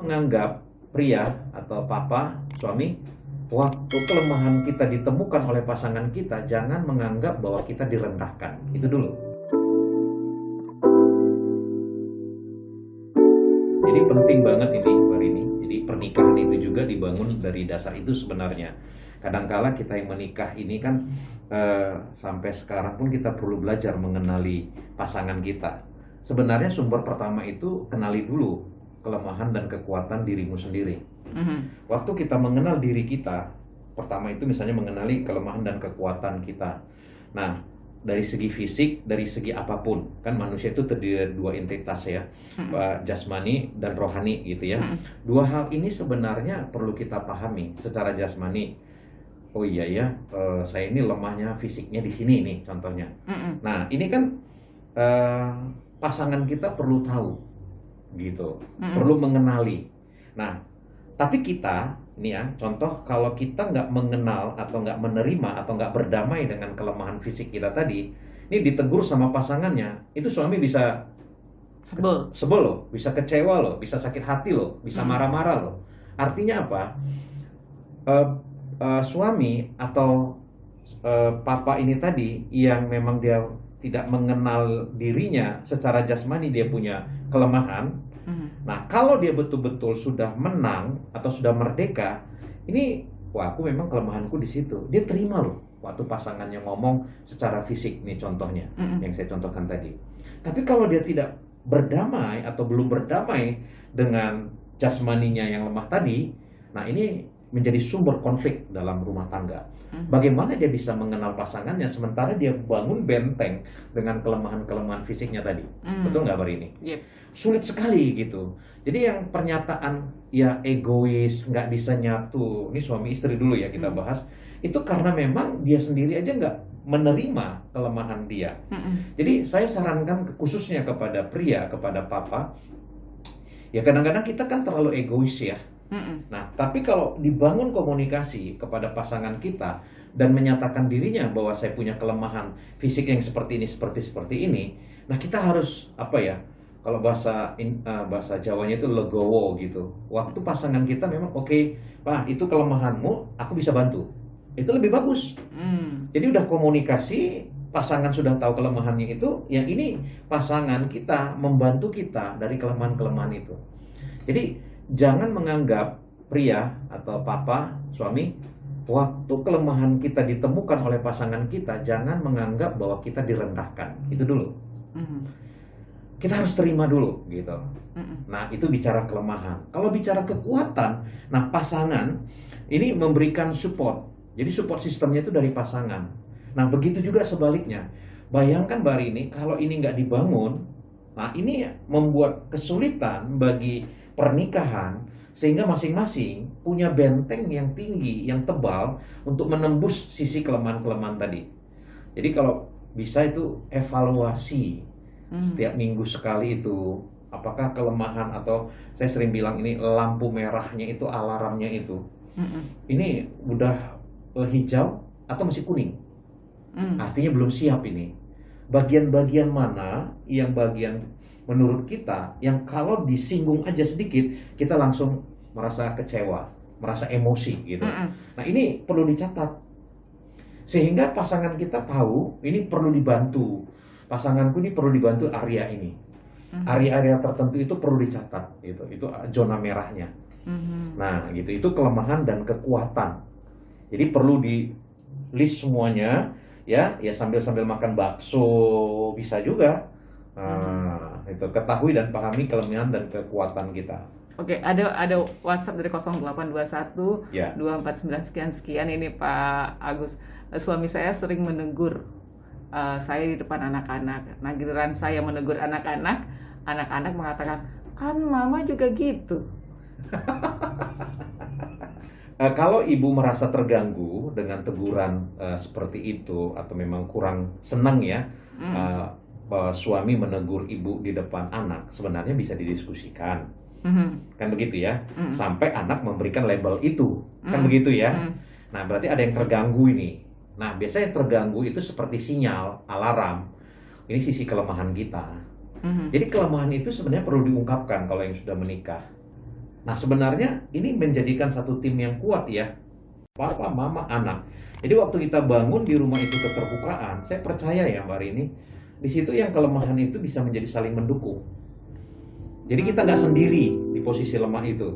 menganggap pria atau papa, suami, waktu kelemahan kita ditemukan oleh pasangan kita, jangan menganggap bahwa kita direndahkan. Itu dulu. Jadi penting banget ini, Mbak Rini. Jadi pernikahan itu juga dibangun dari dasar itu sebenarnya. Kadangkala kita yang menikah ini kan sampai sekarang pun kita perlu belajar mengenali pasangan kita. Sebenarnya sumber pertama itu kenali dulu kelemahan dan kekuatan dirimu sendiri. Waktu kita mengenal diri kita, pertama itu misalnya mengenali kelemahan dan kekuatan kita. Nah, dari segi fisik, dari segi apapun, kan manusia itu terdiri dari dua entitas ya, jasmani dan rohani gitu ya. Dua hal ini sebenarnya perlu kita pahami secara jasmani. Oh iya ya, saya ini lemahnya fisiknya di sini nih contohnya. Nah, ini kan pasangan kita perlu tahu gitu, perlu mengenali. Nah, tapi kita ini ya, contoh kalau kita nggak mengenal atau nggak menerima atau nggak berdamai dengan kelemahan fisik kita tadi, ini ditegur sama pasangannya, itu suami bisa sebel loh, bisa kecewa loh, bisa sakit hati loh, bisa marah-marah loh. Artinya apa? Suami atau papa ini tadi yang memang dia tidak mengenal dirinya secara jasmani, dia punya kelemahan. Nah, kalau dia betul-betul sudah menang atau sudah merdeka, ini wah aku memang kelemahanku di situ. Dia terima loh waktu pasangannya ngomong secara fisik nih contohnya yang saya contohkan tadi. Tapi kalau dia tidak berdamai atau belum berdamai dengan jasmaninya yang lemah tadi, nah ini menjadi sumber konflik dalam rumah tangga. Bagaimana dia bisa mengenal pasangannya sementara dia bangun benteng dengan kelemahan-kelemahan fisiknya tadi? Betul nggak, Mbak Rini? Yep. Sulit sekali gitu. Jadi yang pernyataan ya egois, nggak bisa nyatu, ini suami istri dulu ya kita bahas, itu karena memang dia sendiri aja nggak menerima kelemahan dia. Jadi saya sarankan khususnya kepada pria, kepada papa, ya kadang-kadang kita kan terlalu egois ya. Nah, tapi kalau dibangun komunikasi kepada pasangan kita dan menyatakan dirinya bahwa saya punya kelemahan fisik yang seperti ini, nah kita harus apa ya? Kalau bahasa Jawanya itu legowo gitu. Waktu pasangan kita memang oke, Pak, itu kelemahanmu, aku bisa bantu. Itu lebih bagus. Jadi udah komunikasi, pasangan sudah tahu kelemahannya itu, ya ini pasangan kita membantu kita dari kelemahan-kelemahan itu. Jadi jangan menganggap pria atau papa, suami, waktu kelemahan kita ditemukan oleh pasangan kita, jangan menganggap bahwa kita direndahkan. Itu dulu. Kita harus terima dulu gitu. Nah, itu bicara kelemahan. Kalau bicara kekuatan, nah pasangan ini memberikan support. Jadi support sistemnya itu dari pasangan. Nah, begitu juga sebaliknya. Bayangkan Mbak Rini, kalau ini nggak dibangun, nah ini membuat kesulitan bagi pernikahan sehingga masing-masing punya benteng yang tinggi, yang tebal untuk menembus sisi kelemahan-kelemahan tadi. Jadi kalau bisa itu evaluasi setiap minggu sekali itu, apakah kelemahan atau saya sering bilang ini lampu merahnya itu, alarmnya itu, ini udah hijau atau masih kuning, artinya belum siap ini. Bagian-bagian mana yang bagian menurut kita yang kalau disinggung aja sedikit kita langsung merasa kecewa, merasa emosi gitu. Nah ini perlu dicatat sehingga pasangan kita tahu ini perlu dibantu. Pasanganku ini perlu dibantu area ini. Area-area tertentu itu perlu dicatat gitu. Itu zona merahnya. Nah gitu, itu kelemahan dan kekuatan. Jadi perlu di list semuanya ya sambil makan bakso bisa juga. Nah, itu ketahui dan pahami kelemahan dan kekuatan kita. Oke, ada WhatsApp dari 0821 Ya. 249 sekian ini Pak Agus. Suami saya sering menegur saya di depan anak-anak. Nah, giliran saya menegur anak-anak, anak-anak mengatakan, "Kan mama juga gitu." Kalau ibu merasa terganggu dengan teguran seperti itu atau memang kurang senang ya, suami menegur ibu di depan anak, sebenarnya bisa didiskusikan, kan begitu ya, sampai anak memberikan label itu, kan begitu ya. Nah berarti ada yang terganggu ini. Nah biasanya yang terganggu itu seperti sinyal, alarm, ini sisi kelemahan kita. Jadi kelemahan itu sebenarnya perlu diungkapkan kalau yang sudah menikah. Nah, sebenarnya ini menjadikan satu tim yang kuat ya. Papa, mama, anak. Jadi waktu kita bangun di rumah itu keterbukaan, saya percaya ya Mbak Rini, di situ yang kelemahan itu bisa menjadi saling mendukung. Jadi kita nggak sendiri di posisi lemah itu.